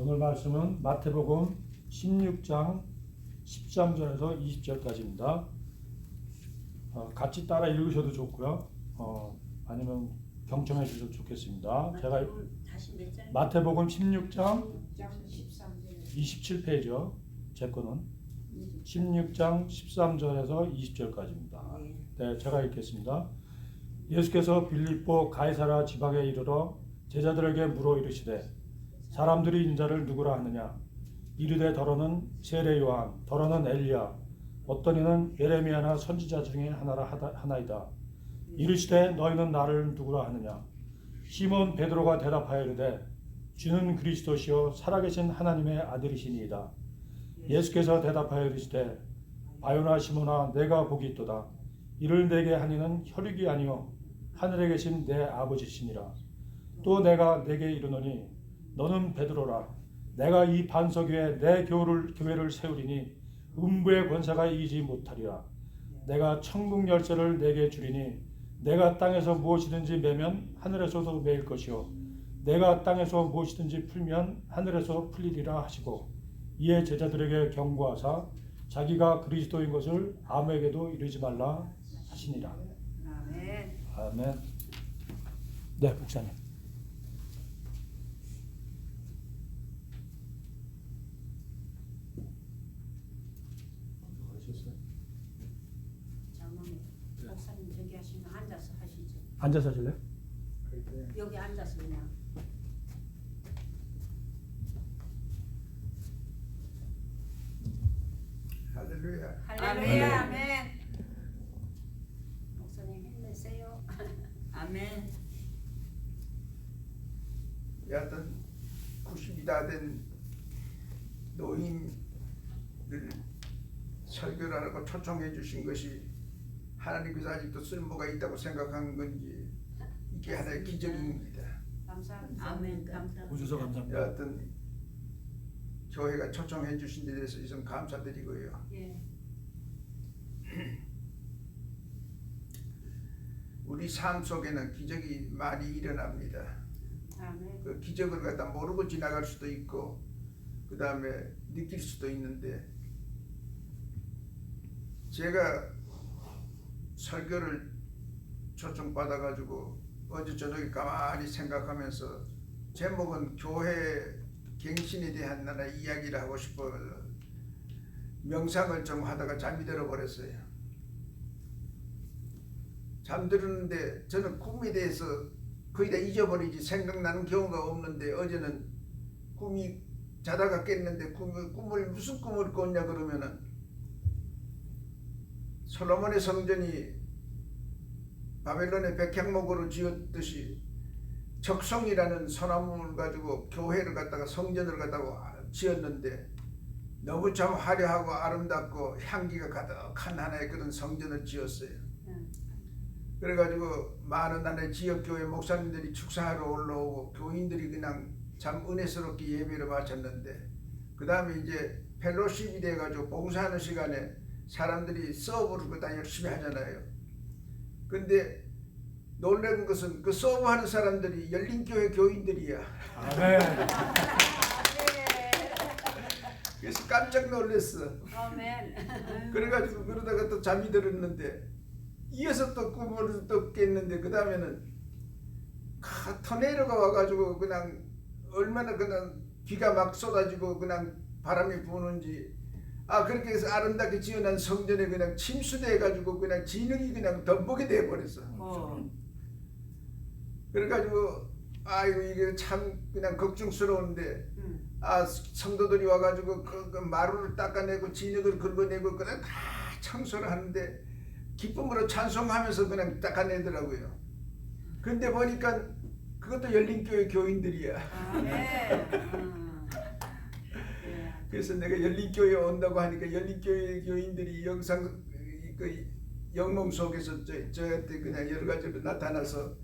오늘 말씀은 마태복음 16장 13절에서 20절까지입니다. 같이 따라 읽으셔도 좋고요. 아니면 경청해 주셔도 좋겠습니다. 제가 마태복음 16장 27페이지요. 제 거는 16장 13절에서 20절까지입니다. 네, 제가 읽겠습니다. 예수께서 빌립보 가이사랴 지방에 이르러 제자들에게 물어 이르시되 사람들이 인자를 누구라 하느냐? 이르되 더러는 세례 요한, 더러는 엘리야, 어떤 이는 예레미야나 선지자 중에 하나이다. 이르시되 너희는 나를 누구라 하느냐? 시몬 베드로가 대답하여 이르되 주는 그리스도시요 살아계신 하나님의 아들이시니이다. 예수께서 대답하여 이르시되 바요나 시몬아 내가 복이 있도다. 이를 내게 하니는 혈육이 아니요 하늘에 계신 내 아버지시니라. 또 내가 내게 이르노니 너는 베드로라. 내가 이 반석 위에 내 교회를 세우리니 음부의 권세가 이기지 못하리라. 내가 천국 열쇠를 내게 주리니 내가 땅에서 무엇이든지 매면 하늘에서도 매일 것이요 내가 땅에서 무엇이든지 풀면 하늘에서 풀리리라 하시고 이에 제자들에게 경고하사 자기가 그리스도인 것을 아무에게도 이르지 말라 하시니라. 아멘. 아멘. 네, 목사님. 목사님 저기 하시면 앉아서 하시죠. 앉아서 하실래요? 여기 앉아서 그냥. 할렐루야. 할렐루야. 아멘. 목사님 힘내세요. 아멘. 여하튼 90이 다 된 노인들 설교를 하라고 초청해 주신 것이 하나님께서 아직도 쓸모가 있다고 생각한 건지 이게 하나의 기적입니다. 감사합니다. 아멘. 감사합니다. 오셔서 감사합니다. 여하튼 교회가 초청해 주신 데 대해서 우선 감사드리고요. 예. 우리 삶 속에는 기적이 많이 일어납니다. 아멘. 그 기적을 갖다 모르고 지나갈 수도 있고 그 다음에 느낄 수도 있는데 제가 설교를 초청받아가지고 어제 저녁에 가만히 생각하면서 제목은 교회 갱신에 대한 나라 이야기를 하고 싶어 명상을 좀 하다가 잠이 들어버렸어요. 잠들었는데 저는 꿈에 대해서 거의 다 잊어버리지 생각나는 경우가 없는데 어제는 꿈이 자다가 깼는데 꿈을 무슨 꿈을 꿨냐 그러면은 솔로몬의 성전이 바벨론의 백향목으로 지었듯이 적성이라는 소나무를 가지고 교회를 갖다가 성전을 갖다가 지었는데 너무 참 화려하고 아름답고 향기가 가득한 하나의 그런 성전을 지었어요. 그래가지고 많은 하나의 지역교회 목사님들이 축사하러 올라오고 교인들이 그냥 참 은혜스럽게 예배를 마쳤는데 그 다음에 이제 펠로십이 돼가지고 봉사하는 시간에 사람들이 서브를 다 열심히 하잖아요. 근데 놀란 것은 그 서브하는 사람들이 열린교회 교인들이야. 아멘. 그래서 깜짝 놀랐어. 아멘. 그래가지고 그러다가 또 잠이 들었는데 이어서 또 꿈을 또 깼는데 그 다음에는 토네이도가 와가지고 그냥 얼마나 그냥 비가 막 쏟아지고 그냥 바람이 부는지 그렇게 해서 아름답게 지어낸 성전에 그냥 침수돼가지고 그냥 진흙이 그냥 덤벅이 돼버렸어. 그래가지고 아이고 이게 참 그냥 걱정스러운데 성도들이 와가지고 그 마루를 닦아내고 진흙을 긁어내고 그냥 다 청소를 하는데 기쁨으로 찬송하면서 그냥 닦아내더라고요. 근데 보니까 그것도 열린교회 교인들이야. 그래서 내가 열린교회 온다고 하니까 열린교회 교인들이 영상 그 영몽 속에서 저한테 그냥 여러 가지로 나타나서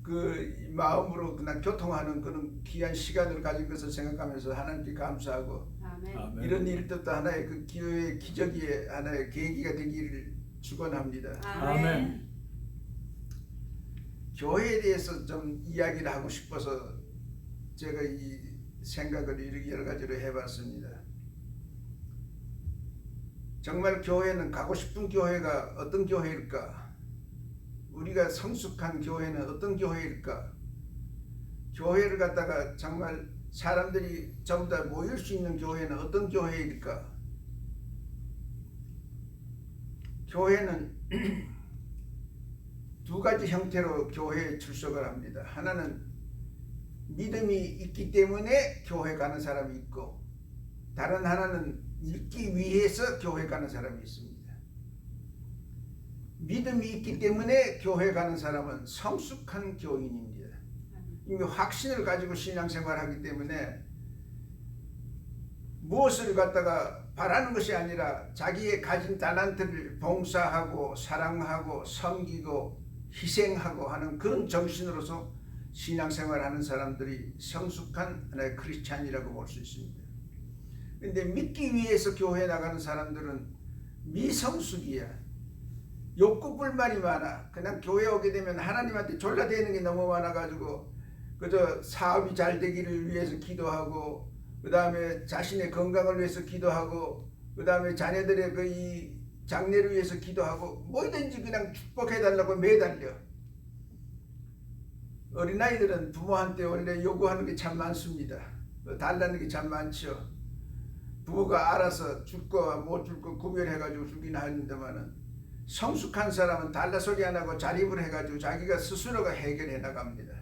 그 마음으로 그냥 교통하는 그런 귀한 시간을 가진 것을 생각하면서 하나님께 감사하고 아멘. 이런 일도 또 하나의 그 기회의 기적의 하나의 계기가 되기를 축원합니다. 아멘. 교회에 대해서 좀 이야기를 하고 싶어서 제가 이 생각을 이렇게 여러 가지로 해봤습니다. 정말 교회는 가고 싶은 교회가 어떤 교회일까? 우리가 성숙한 교회는 어떤 교회일까? 교회를 갖다가 정말 사람들이 전부 다 모일 수 있는 교회는 어떤 교회일까? 교회는 두 가지 형태로 교회에 출석을 합니다. 하나는 믿음이 있기 때문에 교회 가는 사람이 있고, 다른 하나는 믿기 위해서 교회 가는 사람이 있습니다. 믿음이 있기 때문에 교회 가는 사람은 성숙한 교인입니다. 이미 확신을 가지고 신앙생활하기 때문에 무엇을 갖다가 바라는 것이 아니라 자기의 가진 달란트를 봉사하고 사랑하고 섬기고 희생하고 하는 그런 정신으로서 신앙생활하는 사람들이 성숙한 하나의 크리스찬이라고 볼 수 있습니다. 그런데 믿기 위해서 교회에 나가는 사람들은 미성숙이야. 욕구불만이 많아. 그냥 교회 오게 되면 하나님한테 졸라대는 게 너무 많아가지고 그저 사업이 잘 되기를 위해서 기도하고, 그 다음에 자신의 건강을 위해서 기도하고, 그 다음에 자녀들의 그 이 장래를 위해서 기도하고, 뭐든지 그냥 축복해달라고 매달려. 어린아이들은 부모한테 원래 요구하는 게 참 많습니다. 달라는 게 참 많죠. 부모가 알아서 줄 거 못 줄 거 구별해가지고 주긴 하는데만은, 성숙한 사람은 달라 소리 안 하고 자립을 해가지고 자기가 스스로가 해결해 나갑니다.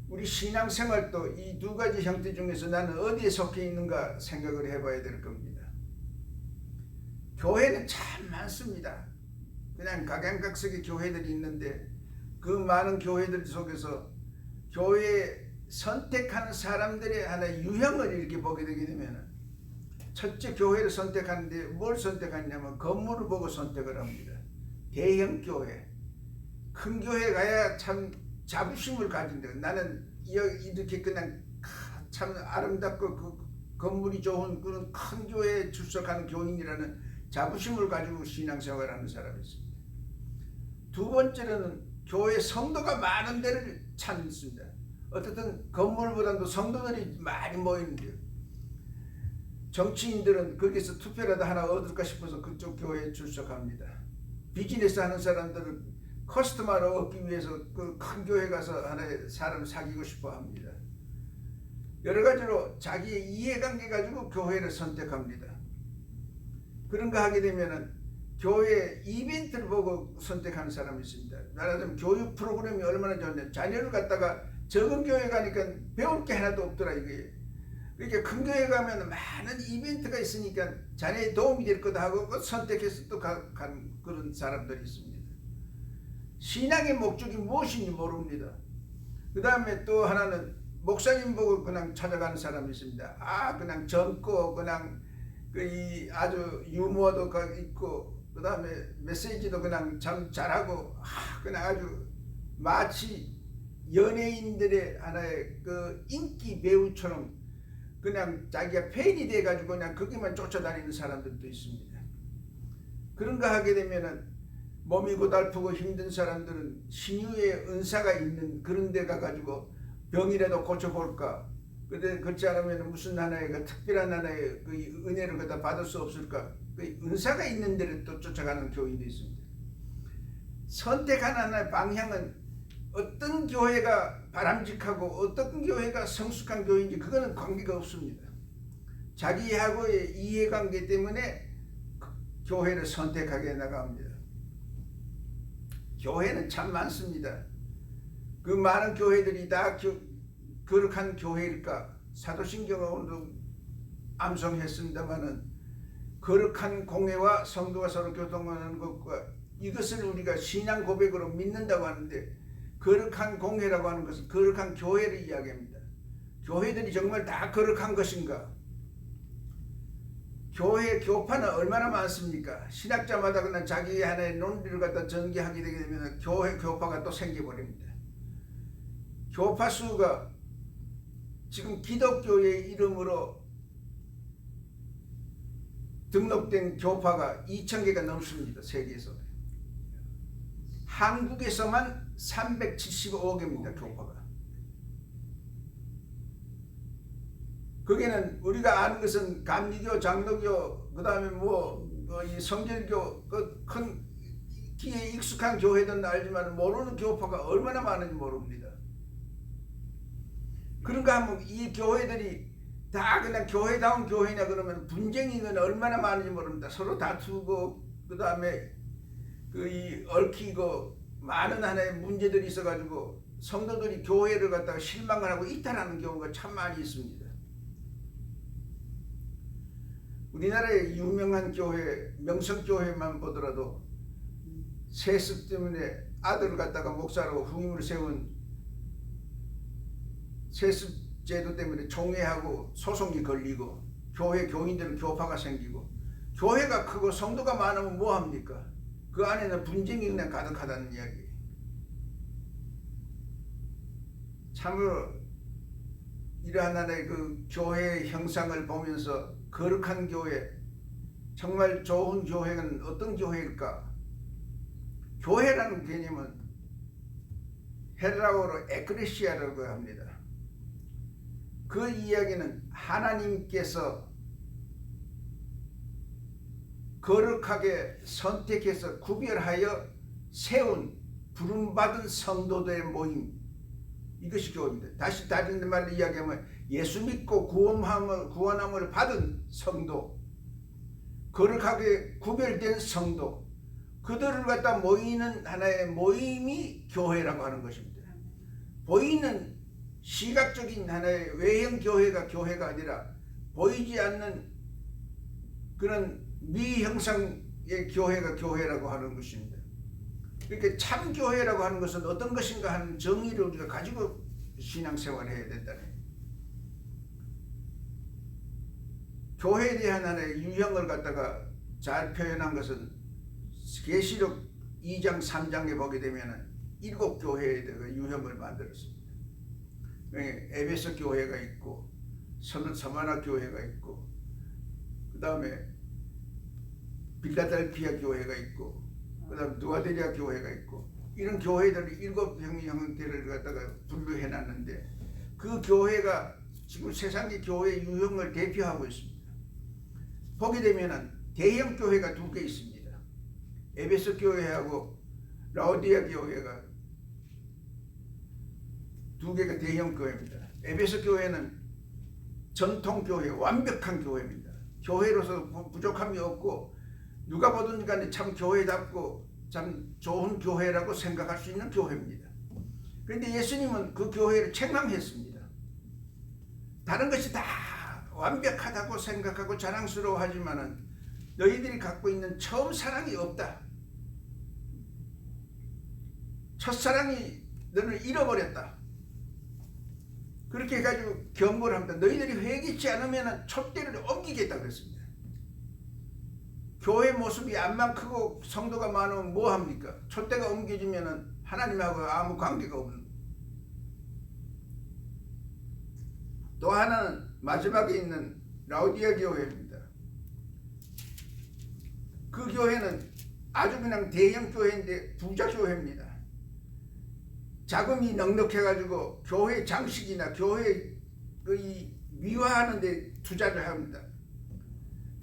우리 신앙생활도 이 두 가지 형태 중에서 나는 어디에 속해 있는가 생각을 해봐야 될 겁니다. 교회는 참 많습니다. 그냥 각양각색의 교회들이 있는데 그 많은 교회들 속에서 교회 선택하는 사람들의 하나의 유형을 이렇게 보게 되게 되면, 첫째 교회를 선택하는데 뭘 선택하냐면 건물을 보고 선택을 합니다. 대형 교회, 큰 교회 가야 참 자부심을 가진다. 나는 이렇게 그냥 참 아름답고 그 건물이 좋은 그런 큰 교회에 출석하는 교인이라는 자부심을 가지고 신앙생활하는 사람이 있습니다. 두 번째로는 교회 성도가 많은 데를 찾습니다. 어쨌든 건물보다도 성도들이 많이 모이는데요. 정치인들은 거기서 투표라도 하나 얻을까 싶어서 그쪽 교회에 출석합니다. 비즈니스 하는 사람들은 커스터마를 얻기 위해서 그 큰 교회 가서 하나의 사람 사귀고 싶어 합니다. 여러 가지로 자기의 이해관계 가지고 교회를 선택합니다. 그런 거 하게 되면은 교회 이벤트를 보고 선택하는 사람이 있습니다. 말하자면 교육 프로그램이 얼마나 좋냐. 자녀를 갖다가 적은 교회 가니까 배울 게 하나도 없더라 이게. 그러니까 큰 교회 가면 많은 이벤트가 있으니까 자녀에 도움이 될 거다 하고 선택해서 또 간 그런 사람들이 있습니다. 신앙의 목적이 무엇인지 모릅니다. 그 다음에 또 하나는 목사님 보고 그냥 찾아가는 사람이 있습니다. 그냥 젊고 그냥 아주 유머도 있고, 그 다음에 메시지도 그냥 참 잘하고, 그냥 아주 마치 연예인들의 하나의 그 인기 배우처럼 그냥 자기가 팬이 돼가지고 그냥 거기만 쫓아다니는 사람들도 있습니다. 그런 거 하게 되면은 몸이 고달프고 힘든 사람들은 신유의 은사가 있는 그런 데 가가지고 병이라도 고쳐볼까? 근데 그렇지 않으면 무슨 하나의 그 특별한 하나의 그 은혜를 갖다 받을 수 없을까? 그 은사가 있는 데를 또 쫓아가는 교인도 있습니다. 선택하는 하나의 방향은 어떤 교회가 바람직하고 어떤 교회가 성숙한 교회인지 그거는 관계가 없습니다. 자기하고의 이해관계 때문에 교회를 선택하게 나갑니다. 교회는 참 많습니다. 그 많은 교회들이 다 거룩한 교회일까? 사도신경은 오늘도 암송했습니다마는 거룩한 공회와 성도가 서로 교통하는 것과 이것을 우리가 신앙 고백으로 믿는다고 하는데, 거룩한 공회라고 하는 것은 거룩한 교회를 이야기합니다. 교회들이 정말 다 거룩한 것인가? 교회 교파는 얼마나 많습니까? 신학자마다 그냥 자기 하나의 논리를 갖다 전개하게 되게 되면 교회 교파가 또 생겨버립니다. 교파 수가 지금 기독교의 이름으로 등록된 교파가 2,000개가 넘습니다. 세계에서. 한국에서만 375개입니다. 교파가. 거기는 우리가 아는 것은 감리교, 장로교, 그 다음에 이 성결교 그 큰 기에 익숙한 교회들은 알지만 모르는 교파가 얼마나 많은지 모릅니다. 그런가 하면 이 교회들이 다 그냥 교회다운 교회냐 그러면 분쟁이 얼마나 많은지 모릅니다. 서로 다투고 그 다음에 이 얽히고 많은 하나의 문제들이 있어가지고 성도들이 교회를 갖다가 실망을 하고 이탈하는 경우가 참 많이 있습니다. 우리나라의 유명한 교회, 명성교회만 보더라도 세습 때문에 아들을 갖다가 목사로 후임을 세운 세습 제도 때문에 총회하고 소송이 걸리고 교회 교인들은 교파가 생기고 교회가 크고 성도가 많으면 뭐합니까? 그 안에는 분쟁이 그냥 가득하다는 이야기. 참으로 이러한 하나의 그 교회의 형상을 보면서 거룩한 교회, 정말 좋은 교회는 어떤 교회일까? 교회라는 개념은 헬라어로 에크레시아라고 합니다. 그 이야기는 하나님께서 거룩하게 선택해서 구별하여 세운 부름받은 성도들의 모임, 이것이 교회입니다. 다시 다른 말로 이야기하면 예수 믿고 구원함을 받은 성도, 거룩하게 구별된 성도, 그들을 갖다 모이는 하나의 모임이 교회라고 하는 것입니다. 보이는 시각적인 하나의 외형 교회가 아니라 보이지 않는 그런 미형상의 교회가 교회라고 하는 것입니다. 그러니까 참 교회라고 하는 것은 어떤 것인가 하는 정의를 우리가 가지고 신앙생활을 해야 된다네. 교회에 대한 하나의 유형을 갖다가 잘 표현한 것은 계시록 2장 3장에 보게 되면 7교회에 대해 유형을 만들었습니다. 에베소 교회가 있고 서마나 교회가 있고 그 다음에 빌라델피아 교회가 있고 그 다음에 누아데리아 교회가 있고 이런 교회들이 7 형태를 갖다가 분류해놨는데 그 교회가 지금 세상의 교회 유형을 대표하고 있습니다. 보게 되면 대형 교회가 2개 있습니다. 에베소 교회하고 라오디아 교회가 2개가 대형 교회입니다. 에베소 교회는 전통 교회, 완벽한 교회입니다. 교회로서 부족함이 없고 누가 보든 간에 참 교회답고 참 좋은 교회라고 생각할 수 있는 교회입니다. 그런데 예수님은 그 교회를 책망했습니다. 다른 것이 다 완벽하다고 생각하고 자랑스러워하지만은 너희들이 갖고 있는 처음 사랑이 없다. 첫사랑이 너를 잃어버렸다. 그렇게 해가지고 경고를 합니다. 너희들이 회개치 않으면 촛대를 옮기겠다 그랬습니다. 교회 모습이 암만 크고 성도가 많으면 뭐합니까? 촛대가 옮겨지면 하나님하고 아무 관계가 없는. 또 하나는 마지막에 있는 라오디아 교회입니다. 그 교회는 아주 그냥 대형 교회인데 부자 교회입니다. 자금이 넉넉해가지고 교회 장식이나 교회 미화하는 데 투자를 합니다.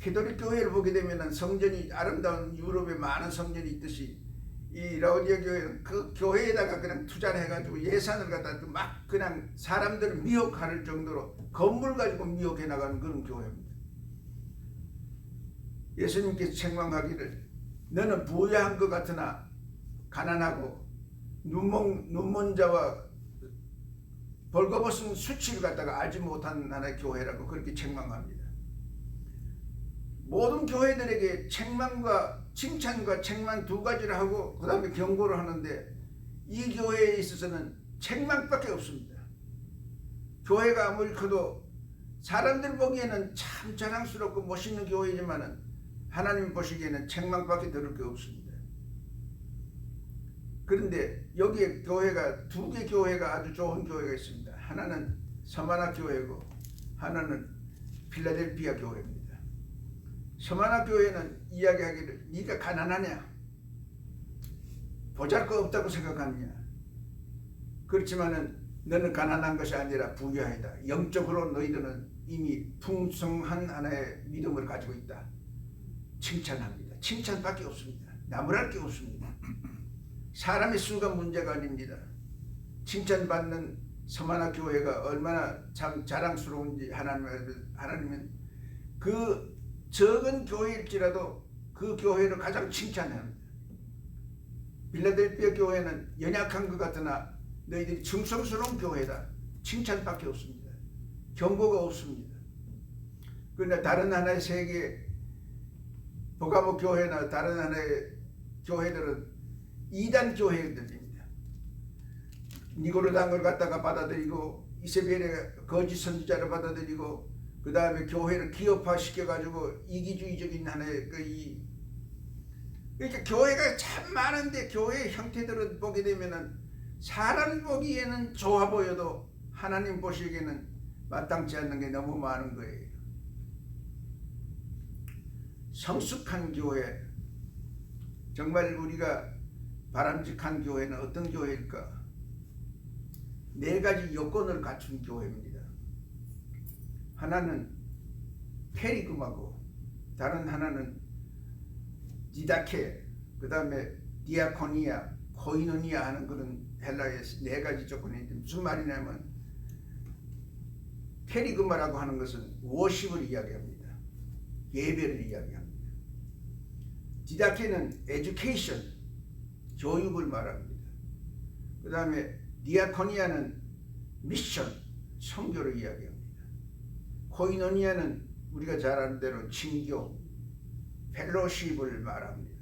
캐톨릭 교회를 보게 되면 성전이 아름다운 유럽에 많은 성전이 있듯이 이 라오디아 교회는 그 교회에다가 그냥 투자를 해가지고 예산을 갖다 막 그냥 사람들을 미혹할 정도로 건물 가지고 미혹해 나가는 그런 교회입니다. 예수님께서 책망하기를 너는 부유한 것 같으나 가난하고 눈먼 자와 벌거벗은 수치를 갖다가 알지 못한 하나의 교회라고 그렇게 책망합니다. 모든 교회들에게 책망과 칭찬과 책망 2가지를 하고 그 다음에 경고를 하는데 이 교회에 있어서는 책망밖에 없습니다. 교회가 아무리 커도 사람들 보기에는 참 자랑스럽고 멋있는 교회지만은 하나님 보시기에는 책망밖에 들을 게 없습니다. 그런데 여기에 교회가 2개 교회가 아주 좋은 교회가 있습니다. 하나는 서마나 교회고 하나는 필라델피아 교회입니다. 서마나 교회는 이야기하기를 네가 가난하냐? 보잘것없다고 생각하느냐? 그렇지만은 너는 가난한 것이 아니라 부유하다. 영적으로 너희들은 이미 풍성한 하나의 믿음을 가지고 있다. 칭찬합니다. 칭찬밖에 없습니다. 나무랄 게 없습니다. 사람의 수가 문제가 아닙니다. 칭찬받는 서만화 교회가 얼마나 참 자랑스러운지 하나님은 그 적은 교회일지라도 그 교회를 가장 칭찬합니다. 빌라델피아 교회는 연약한 것 같으나 너희들이 충성스러운 교회다. 칭찬밖에 없습니다. 경고가 없습니다. 그러나 다른 하나의 세계 버가모 교회나 다른 하나의 교회들은 이단 교회들입니다. 니고르당을 갖다가 받아들이고 이세벨의 거짓 선지자를 받아들이고 그 다음에 교회를 기업화 시켜가지고 이기주의적인 하나의 그러니까 교회가 참 많은데 교회의 형태들을 보게 되면은 사람 보기에는 좋아 보여도 하나님 보시기에는 마땅치 않는 게 너무 많은 거예요. 성숙한 교회, 정말 우리가 바람직한 교회는 어떤 교회일까? 4가지 요건을 갖춘 교회입니다. 하나는 페리금하고 다른 하나는 디다케, 그 다음에 디아코니아, 코이노니아 하는 그런 헬라의 4가지 조건이 있는데 무슨 말이냐면 페리그마라고 하는 것은 워십을 이야기합니다. 예배를 이야기합니다. 디다케는 에듀케이션, 교육을 말합니다. 그 다음에 디아코니아는 미션, 선교를 이야기합니다. 코이노니아는 우리가 잘 아는 대로 친교, 펠로십을 말합니다.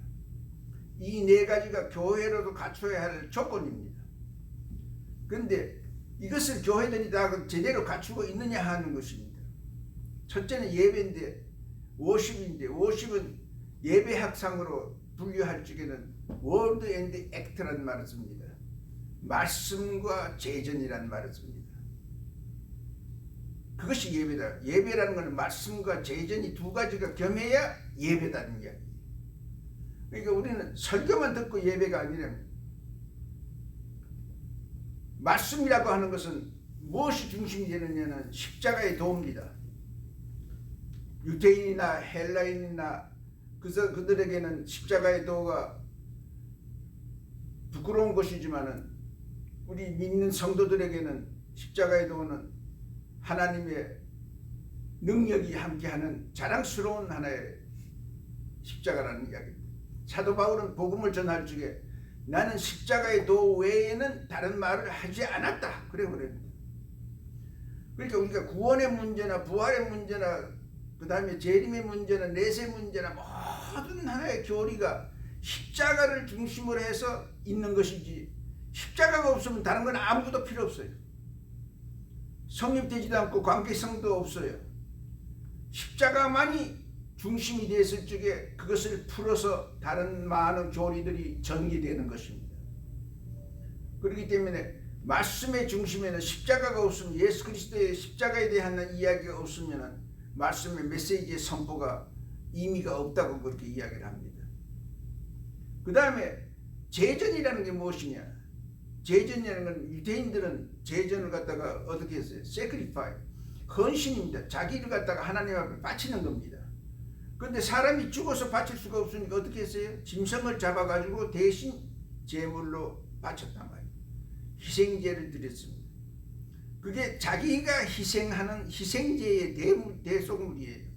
이 4가지가 교회로도 갖춰야 할 조건입니다. 그런데 이것을 교회들이 다 제대로 갖추고 있느냐 하는 것입니다. 첫째는 예배인데 워십인데 워십은 예배학상으로 분류할 적에는 월드 앤드 액트라는 말을 씁니다. 말씀과 제전이라는 말을 씁니다. 그것이 예배다. 예배라는 것은 말씀과 제전이 2가지가 겸해야 예배다는 이야기. 그러니까 우리는 설교만 듣고 예배가 아니라 말씀이라고 하는 것은 무엇이 중심이 되느냐는 십자가의 도입니다. 유대인이나 헬라인이나 그들에게는 십자가의 도가 부끄러운 것이지만은 우리 믿는 성도들에게는 십자가의 도는 하나님의 능력이 함께하는 자랑스러운 하나의 십자가라는 이야기입니다. 사도 바울은 복음을 전할 적에 나는 십자가의 도 외에는 다른 말을 하지 않았다. 그래 버립니다. 그러니까 우리가 구원의 문제나 부활의 문제나 그 다음에 재림의 문제나 내세 문제나 모든 하나의 교리가 십자가를 중심으로 해서 있는 것이지 십자가가 없으면 다른 건 아무것도 필요 없어요. 성립되지도 않고 관계성도 없어요. 십자가만이 중심이 됐을 적에 그것을 풀어서 다른 많은 교리들이 전개되는 것입니다. 그렇기 때문에 말씀의 중심에는 십자가가 없으면 예수 그리스도의 십자가에 대한 이야기가 없으면 말씀의 메시지의 선포가 의미가 없다고 그렇게 이야기를 합니다. 그 다음에 제전이라는 게 무엇이냐? 제전이라는 건 유대인들은 제전을 갖다가 어떻게 했어요? sacrifice, 헌신입니다. 자기를 갖다가 하나님 앞에 바치는 겁니다. 그런데 사람이 죽어서 바칠 수가 없으니까 어떻게 했어요? 짐승을 잡아가지고 대신 제물로 바쳤단 말이에요. 희생제를 드렸습니다. 그게 자기가 희생하는 희생제의 대속물이에요.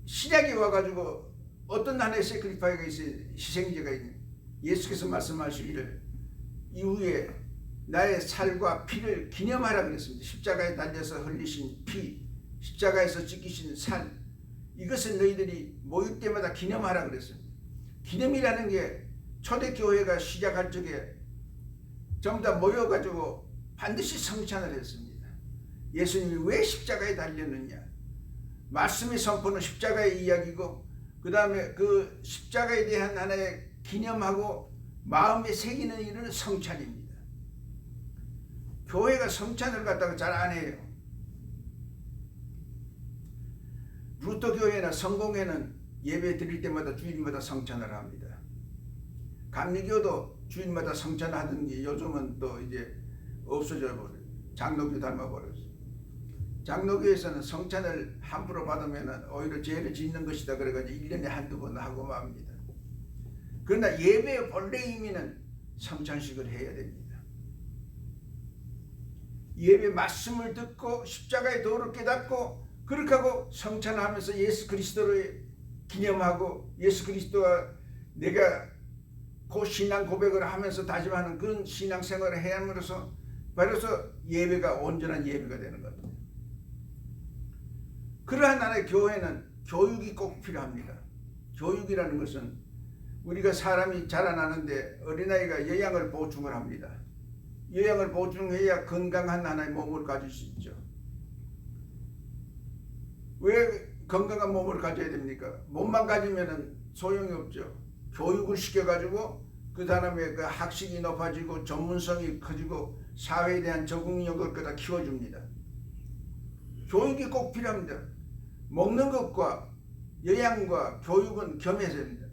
신약에 와가지고 어떤 하나의 세크리파이가 있어요? 희생제가 있는. 예수께서 말씀하시기를 이후에 나의 살과 피를 기념하라 그랬습니다. 십자가에 달려서 흘리신 피, 십자가에서 찢기신 살, 이것을 너희들이 모일 때마다 기념하라 그랬습니다. 기념이라는 게 초대교회가 시작할 적에 전부 다 모여가지고 반드시 성찬을 했습니다. 예수님이 왜 십자가에 달렸느냐? 말씀의 선포는 십자가의 이야기고 그 다음에 그 십자가에 대한 하나의 기념하고 마음에 새기는 일은 성찬입니다. 교회가 성찬을 갖다가 잘 안 해요. 루터 교회나 성공회는 예배 드릴 때마다 주일마다 성찬을 합니다. 감리교도 주일마다 성찬하던 게 요즘은 또 이제 없어져 버려요. 장로교 닮아버렸어요. 장로교에서는 성찬을 함부로 받으면 오히려 죄를 짓는 것이다 그래가지고 1년에 한두 번 하고 맙니다. 그러나 예배의 본래 의미는 성찬식을 해야 됩니다. 예배 말씀을 듣고 십자가의 도를 깨닫고 그렇게 하고 성찬하면서 예수 그리스도를 기념하고 예수 그리스도와 내가 그 신앙 고백을 하면서 다짐하는 그런 신앙 생활을 해야 함으로써 바로서 예배가 온전한 예배가 되는 겁니다. 그러한 나라의 교회는 교육이 꼭 필요합니다. 교육이라는 것은 우리가 사람이 자라나는데 어린아이가 영양을 보충을 합니다. 영양을 보충해야 건강한 하나의 몸을 가질 수 있죠. 왜 건강한 몸을 가져야 됩니까? 몸만 가지면 소용이 없죠. 교육을 시켜가지고 그 사람의 그 학식이 높아지고 전문성이 커지고 사회에 대한 적응력을 그다 키워줍니다. 교육이 꼭 필요합니다. 먹는 것과 영양과 교육은 겸해야 됩니다.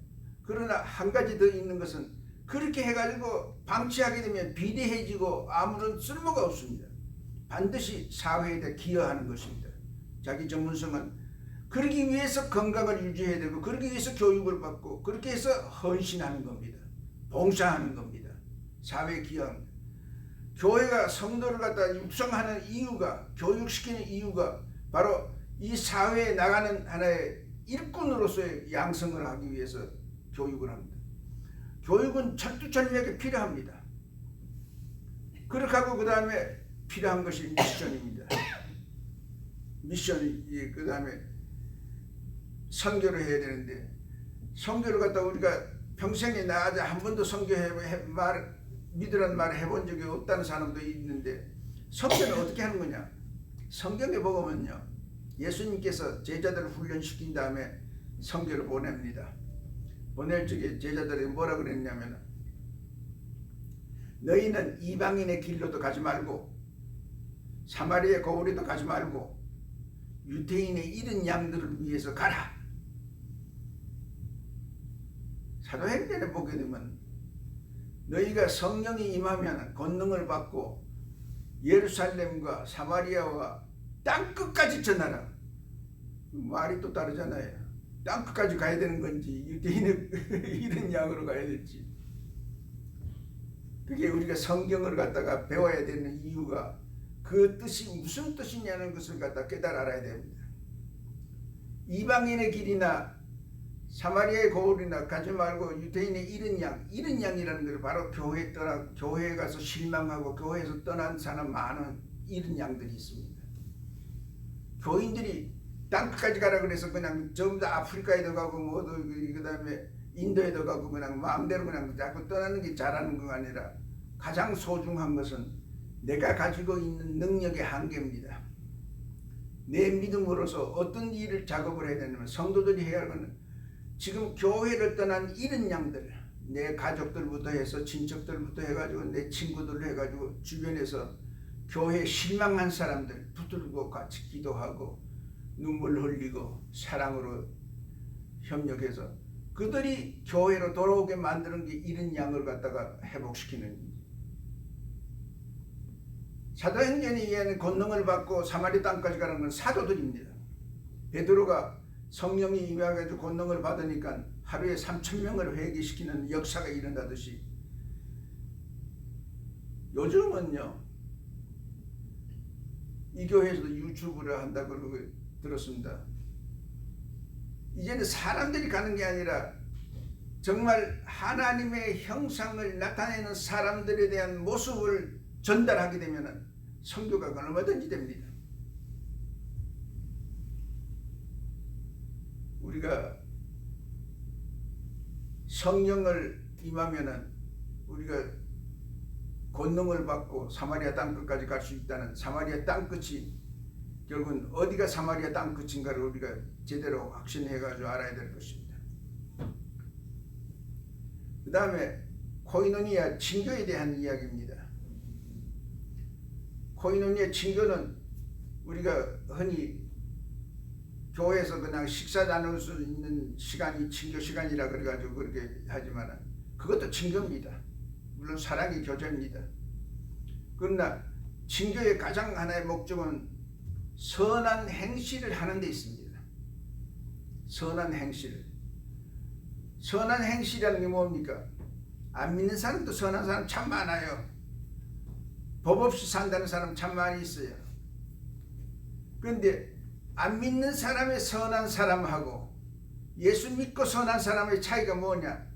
그러나 한 가지 더 있는 것은 그렇게 해가지고 방치하게 되면 비대해지고 아무런 쓸모가 없습니다. 반드시 사회에 대해 기여하는 것입니다. 자기 전문성은 그러기 위해서 건강을 유지해야 되고 그러기 위해서 교육을 받고 그렇게 해서 헌신하는 겁니다. 봉사하는 겁니다. 사회에 기여합니다. 교회가 성도를 갖다 육성하는 이유가 교육시키는 이유가 바로 이 사회에 나가는 하나의 일꾼으로서의 양성을 하기 위해서 교육을 합니다. 교육은 철두철미하게 필요합니다. 그렇게 하고 그 다음에 필요한 것이 미션입니다. 미션이 그 다음에 선교를 해야 되는데 선교를 갖다 우리가 평생에 나가자 한 번도 믿으라는 말을 해본 적이 없다는 사람도 있는데 선교는 어떻게 하는 거냐? 성경에 보면요 예수님께서 제자들을 훈련시킨 다음에 선교를 보냅니다. 보낼 적에 제자들이 뭐라 그랬냐면 너희는 이방인의 길로도 가지 말고 사마리아 거울에도 가지 말고 유대인의 잃은 양들을 위해서 가라. 사도행전에 보게 되면 너희가 성령이 임하면 권능을 받고 예루살렘과 사마리아와 땅끝까지 전하라. 말이 또 다르잖아요. 땅끝까지 가야 되는 건지 유대인의 잃은 양으로 가야 될지. 그게 우리가 성경을 갖다가 배워야 되는 이유가 그 뜻이 무슨 뜻이냐는 것을 갖다 깨달아 알아야 됩니다. 이방인의 길이나 사마리아의 거울이나 가지 말고 유대인의 잃은 양이라는 걸 바로 교회에 가서 실망하고 교회에서 떠난 사람 많은 잃은 양들이 있습니다. 교인들이 땅끝까지 가라 그래서 그냥 전부 다 아프리카에도 가고 그 다음에 인도에도 가고 그냥 마음대로 그냥 자꾸 떠나는 게 잘하는 거 아니라 가장 소중한 것은 내가 가지고 있는 능력의 한계입니다. 내 믿음으로서 어떤 일을 작업을 해야 되냐면 성도들이 해야 할 것은 지금 교회를 떠난 잃은 양들, 내 가족들부터 해서 친척들부터 해가지고 내 친구들 해가지고 주변에서 교회에 실망한 사람들 붙들고 같이 기도하고 눈물 흘리고 사랑으로 협력해서 그들이 교회로 돌아오게 만드는 게 잃은 양을 갖다가 회복시키는 사도행전에 의한 권능을 받고 사마리 땅까지 가는 건 사도들입니다. 베드로가 성령이 임해가지고 권능을 받으니까 하루에 3,000명을 회개시키는 역사가 일어나듯이 요즘은요 이 교회에서도 유튜브를 한다고 들었습니다. 이제는 사람들이 가는 게 아니라 정말 하나님의 형상을 나타내는 사람들에 대한 모습을 전달하게 되면 선교가 얼마든지 됩니다. 우리가 성령을 임하면은 우리가 권능을 받고 사마리아 땅끝까지 갈 수 있다는 사마리아 땅끝이 결국은 어디가 사마리아 땅끝인가를 우리가 제대로 확신해가지고 알아야 될 것입니다. 그 다음에 코이노니아 친교에 대한 이야기입니다. 코이노니아 친교는 우리가 흔히 교회에서 그냥 식사 나눌 수 있는 시간이 친교 시간이라 그래가지고 그렇게 하지만 그것도 친교입니다. 물론 사랑의 교제입니다. 그러나 친교의 가장 하나의 목적은 선한 행실을 하는 데 있습니다. 선한 행실. 선한 행실이라는 게 뭡니까? 안 믿는 사람도 선한 사람 참 많아요. 법 없이 산다는 사람 참 많이 있어요. 그런데 안 믿는 사람의 선한 사람하고 예수 믿고 선한 사람의 차이가 뭐냐?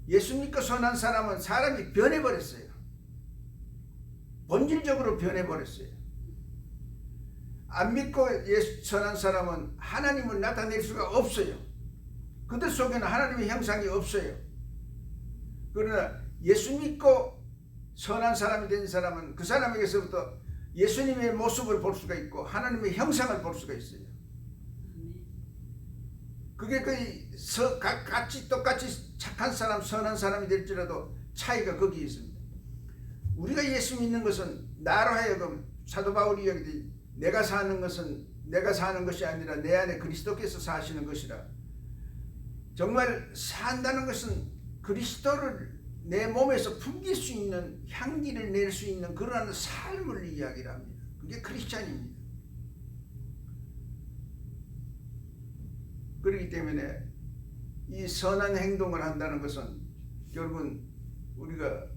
예수 믿고 선한 사람은 사람이 변해버렸어요. 본질적으로 변해버렸어요. 안 믿고 예수 선한 사람은 하나님을 나타낼 수가 없어요. 그들 속에는 하나님의 형상이 없어요. 그러나 예수 믿고 선한 사람이 된 사람은 그 사람에게서부터 예수님의 모습을 볼 수가 있고 하나님의 형상을 볼 수가 있어요. 그게 거의 같이 똑같이 착한 사람, 선한 사람이 될지라도 차이가 거기에 있습니다. 우리가 예수 믿는 것은 나로 하여금 사도 바울이 이야기했듯이 내가 사는 것은 내가 사는 것이 아니라 내 안에 그리스도께서 사시는 것이라. 정말 산다는 것은 그리스도를 내 몸에서 풍길 수 있는 향기를 낼 수 있는 그러한 삶을 이야기를 합니다. 그게 크리스찬입니다. 그렇기 때문에 이 선한 행동을 한다는 것은 결국은 우리가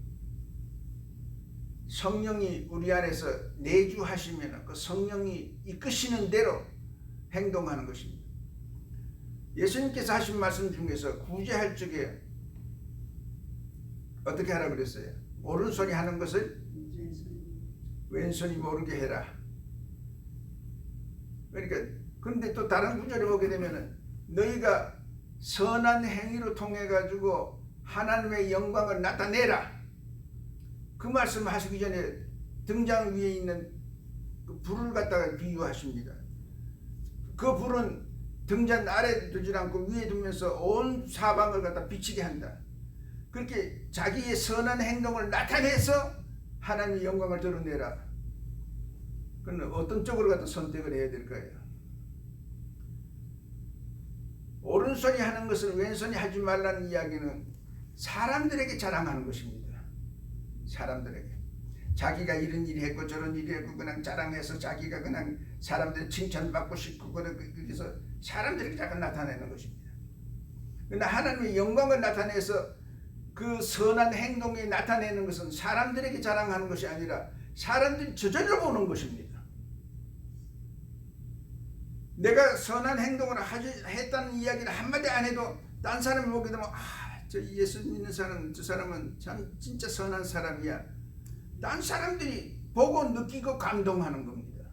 성령이 우리 안에서 내주하시면 그 성령이 이끄시는 대로 행동하는 것입니다. 예수님께서 하신 말씀 중에서 구제할 적에 어떻게 하라 그랬어요? 오른손이 하는 것을 왼손이 모르게 해라. 그러니까 근데 또 다른 구절에 보게 되면은 너희가 선한 행위로 통해 가지고 하나님의 영광을 나타내라. 그 말씀을 하시기 전에 등장 위에 있는 그 불을 갖다가 비유하십니다. 그 불은 등잔 아래에 두지 않고 위에 두면서 온 사방을 갖다 비치게 한다. 그렇게 자기의 선한 행동을 나타내서 하나님의 영광을 드러내라. 그는 어떤 쪽으로 갖다 선택을 해야 될까요? 오른손이 하는 것을 왼손이 하지 말라는 이야기는 사람들에게 자랑하는 것입니다. 사람들에게 자기가 이런 일이 했고 저런 일이 했고 그냥 자랑해서 자기가 그냥 사람들 칭찬받고 싶고 그래서 사람들에게 잠깐 나타내는 것입니다. 그러나 하나님의 영광을 나타내서 그 선한 행동에 나타내는 것은 사람들에게 자랑하는 것이 아니라 사람들이 저절로 보는 것입니다. 내가 선한 행동을 했다는 이야기를 한마디 안 해도 딴 사람이 보게 되면 저 예수 믿는 사람, 저 사람은 참 진짜 선한 사람이야. 딴 사람들이 보고 느끼고 감동하는 겁니다.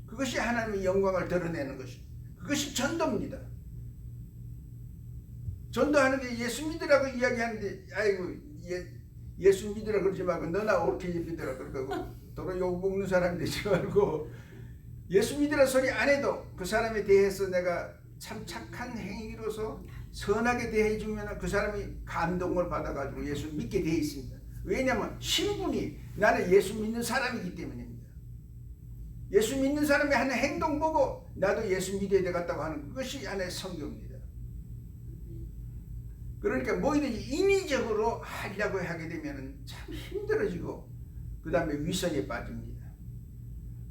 그것이 하나님의 영광을 드러내는 것입니다. 그것이 전도입니다. 전도하는 게 예수 믿으라고 이야기하는데 아이고 예수 믿으라 그러지 말고 너나 옳게 믿으라 그러고 도로 욕 먹는 사람이 되지 말고 예수 믿으라 소리 안 해도 그 사람에 대해서 내가 참 착한 행위로서 선하게 대해주면 그 사람이 감동을 받아가지고 예수 믿게 되어 있습니다. 왜냐하면 신분이 나는 예수 믿는 사람이기 때문입니다. 예수 믿는 사람이 하는 행동 보고 나도 예수 믿어야 되겠다고 하는 그것이 하나의 성경입니다. 그러니까 뭐든지 인위적으로 하려고 하게 되면 참 힘들어지고 그 다음에 위선에 빠집니다.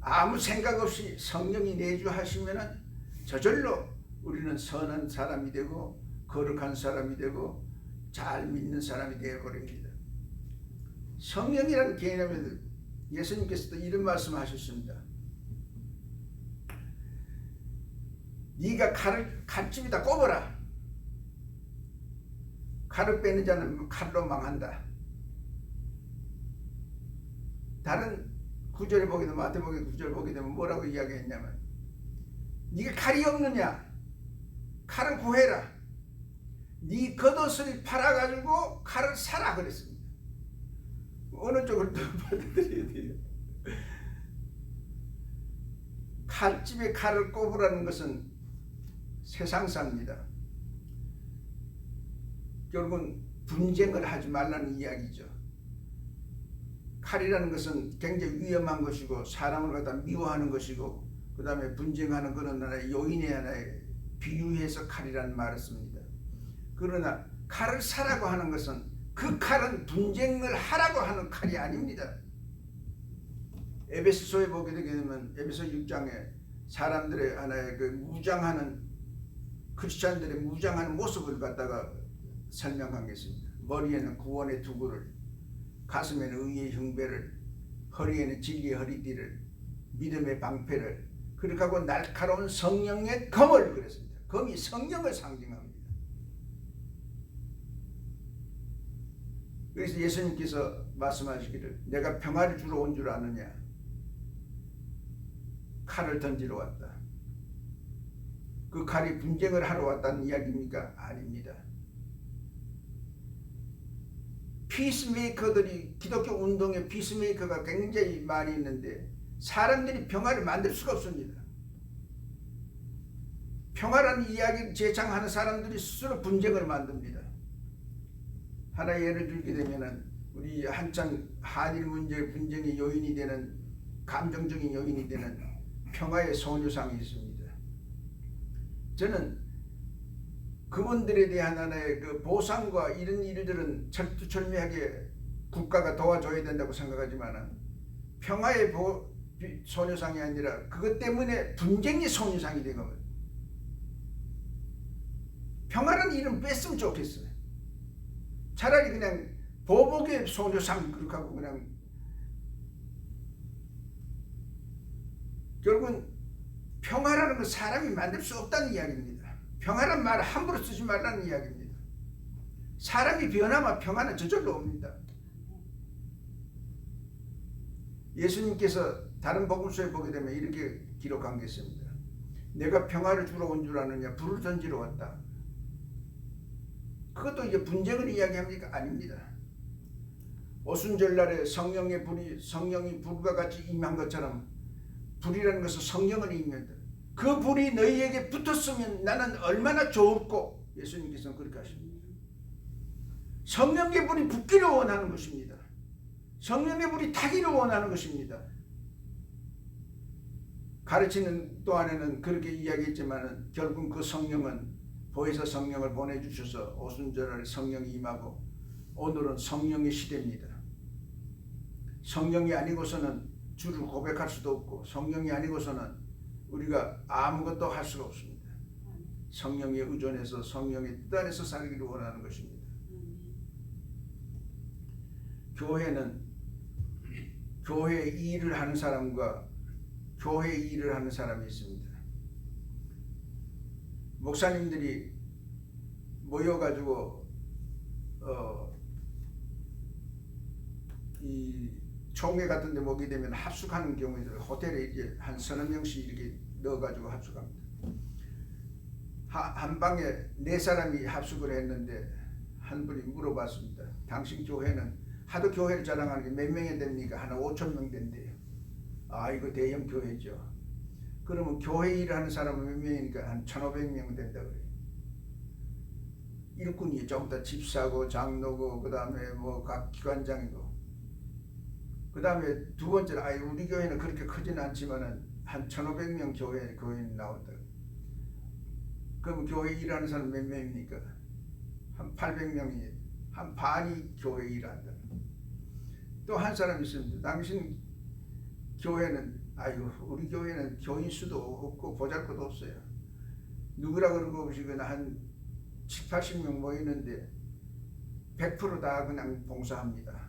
아무 생각 없이 성령이 내주하시면 저절로 우리는 선한 사람이 되고 거룩한 사람이 되고 잘 믿는 사람이 되어버립니다. 성령이라는 개념에는 예수님께서도 이런 말씀하셨습니다. 네가 칼을 칼집에다 꼽아라. 칼을 빼는 자는 칼로 망한다. 다른 구절에 보게 되면 마태복음 구절 보게 되면 뭐라고 이야기했냐면 네가 칼이 없느냐? 칼을 구해라. 네 겉옷을 팔아가지고 칼을 사라 그랬습니다. 어느 쪽을 받아들여야 돼요? 칼집에 칼을 꼽으라는 것은 세상사입니다. 결국은 분쟁을 하지 말라는 이야기죠. 칼이라는 것은 굉장히 위험한 것이고 사람을 갖다 미워하는 것이고 그 다음에 분쟁하는 그런 하나의 요인의 하나에 비유해서 칼이라는 말을 씁니다. 그러나 칼을 사라고 하는 것은 그 칼은 분쟁을 하라고 하는 칼이 아닙니다. 에베소서에 보게 되게 되면 에베소 6장에 사람들의 하나의 그 무장하는 크리스찬들의 무장하는 모습을 갖다가 설명한 게 있습니다. 머리에는 구원의 투구를, 가슴에는 의의 흉배를, 허리에는 진리의 허리띠를, 믿음의 방패를, 그렇게 하고 날카로운 성령의 검을 그랬습니다. 검이 성령을 상징합니다. 그래서 예수님께서 말씀하시기를 내가 평화를 주러 온 줄 아느냐? 칼을 던지러 왔다. 그 칼이 분쟁을 하러 왔다는 이야기입니까? 아닙니다. 피스메이커들이 기독교 운동에 피스메이커가 굉장히 많이 있는데 사람들이 평화를 만들 수가 없습니다. 평화라는 이야기를 제창하는 사람들이 스스로 분쟁을 만듭니다. 하나 예를 들게 되면은 우리 한창 한일 문제 분쟁의 요인이 되는 감정적인 요인이 되는 평화의 소녀상이 있습니다. 저는 그분들에 대한 하나의 그 보상과 이런 일들은 철두철미하게 국가가 도와줘야 된다고 생각하지만 평화의 소녀상이 아니라 그것 때문에 분쟁의 소녀상이 되거든. 평화라는 이름 뺐으면 좋겠어요. 차라리 그냥 보복의 소녀상 그렇게 하고 그냥 결국은 평화라는 건 사람이 만들 수 없다는 이야기입니다. 평화란 말을 함부로 쓰지 말라는 이야기입니다. 사람이 변하면 평화는 저절로 옵니다. 예수님께서 다른 복음서에 보게 되면 이렇게 기록한 게 있습니다. 내가 평화를 주러 온 줄 아느냐? 불을 던지러 왔다. 그것도 이제 분쟁을 이야기합니까? 아닙니다. 오순절날에 성령이 불과 같이 임한 것처럼 불이라는 것은 성령을 의미한다. 그 불이 너희에게 붙었으면 나는 얼마나 좋을꼬. 예수님께서는 그렇게 하십니다. 성령의 불이 붙기를 원하는 것입니다. 성령의 불이 타기를 원하는 것입니다. 가르치는 동안에는 그렇게 이야기했지만 결국 그 성령은 보혜사 성령을 보내주셔서 오순절에 성령이 임하고 오늘은 성령의 시대입니다. 성령이 아니고서는 주를 고백할 수도 없고 성령이 아니고서는 우리가 아무것도 할 수가 없습니다. 성령에 의존해서 성령의 뜻 안에서 살기를 원하는 것입니다. 교회는 교회 일을 하는 사람과 교회 일을 하는 사람이 있습니다. 목사님들이 모여가지고 이 총회 같은 데 모게 되면 합숙하는 경우에도 호텔에 이제 한 서너 명씩 이렇게 넣어가지고 합숙합니다. 한 방에 4사람이 합숙을 했는데 한 분이 물어봤습니다. 당신 교회는 하도 교회를 자랑하는 게 몇 명이 됩니까? 한 5천 명 된대요. 아, 이거 대형 교회죠. 그러면 교회 일을 하는 사람은 몇 명이니까 한 1,500명 된다 그래요. 일꾼이 좀 더 집사고 장로고 그 다음에 뭐 각 기관장이고 그 다음에 두 번째로 우리 교회는 그렇게 크지는 않지만은 한 1,500명 교회인 나온다. 그럼 교회 일하는 사람 몇 명입니까? 한 800명이 한 반이 교회 일한다. 또 한 사람 있습니다. 당신 교회는 우리 교회는 교인 수도 없고 보잘것도 없어요. 누구라 그러고 보시거나 한 7, 80명 모이는데 100% 다 그냥 봉사합니다.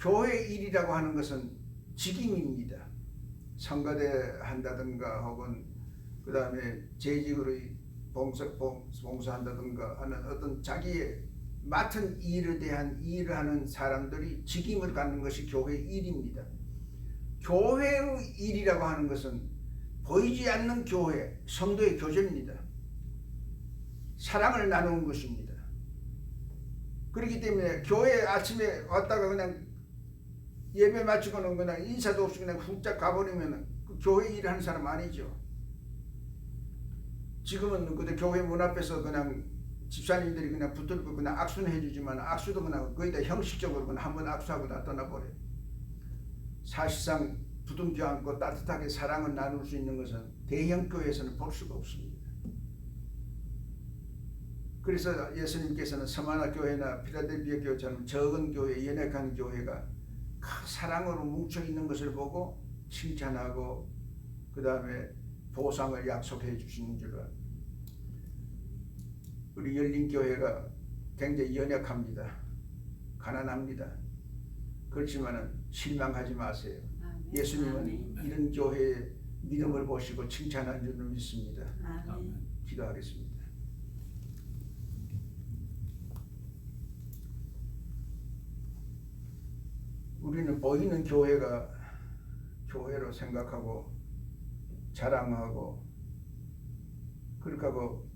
교회 일이라고 하는 것은 직임입니다. 성가대 한다든가 혹은 그 다음에 재직으로 봉사한다든가 하는 어떤 자기의 맡은 일에 대한 일을 하는 사람들이 직임을 갖는 것이 교회 일입니다. 교회의 일이라고 하는 것은 보이지 않는 교회, 성도의 교제입니다. 사랑을 나누는 것입니다. 그렇기 때문에 교회 아침에 왔다가 그냥 예배 마치고는 그냥 인사도 없이 그냥 훌쩍 가버리면 그 교회 일을 하는 사람 아니죠. 지금은 그때 교회 문 앞에서 그냥 집사님들이 그냥 붙들고 그냥 악수는 해주지만 악수도 그냥 거의 다 형식적으로 그냥 한번 악수하고 다 떠나버려요. 사실상 부둥켜 안고 따뜻하게 사랑을 나눌 수 있는 것은 대형 교회에서는 볼 수가 없습니다. 그래서 예수님께서는 서마나 교회나 필라델피아 교회처럼 적은 교회, 연약한 교회가 사랑으로 뭉쳐 있는 것을 보고 칭찬하고 그 다음에 보상을 약속해 주시는 줄 알아요. 우리 열린교회가 굉장히 연약합니다. 가난합니다. 그렇지만은 실망하지 마세요. 아멘. 예수님은 아멘. 이런 교회의 믿음을 보시고 칭찬한 줄 믿습니다. 아멘. 기도하겠습니다. 우리는 보이는 교회가 교회로 생각하고 자랑하고 그렇게 하고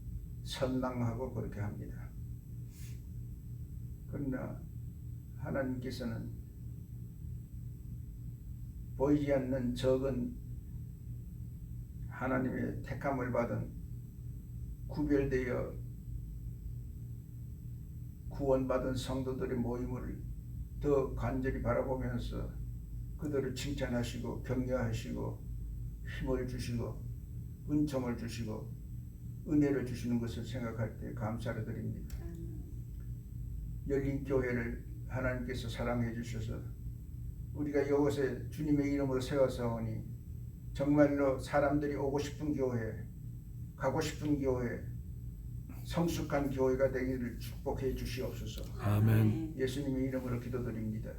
선망하고 그렇게 합니다. 그러나 하나님께서는 보이지 않는 적은 하나님의 택함을 받은 구별되어 구원받은 성도들의 모임을 더 간절히 바라보면서 그들을 칭찬하시고 격려하시고 힘을 주시고 은총을 주시고 은혜를 주시는 것을 생각할 때 감사를 드립니다. 열린 교회를 하나님께서 사랑해 주셔서 우리가 이곳에 주님의 이름으로 세워서오니 정말로 사람들이 오고 싶은 교회, 가고 싶은 교회, 성숙한 교회가 되기를 축복해 주시옵소서. 아멘. 예수님의 이름으로 기도드립니다.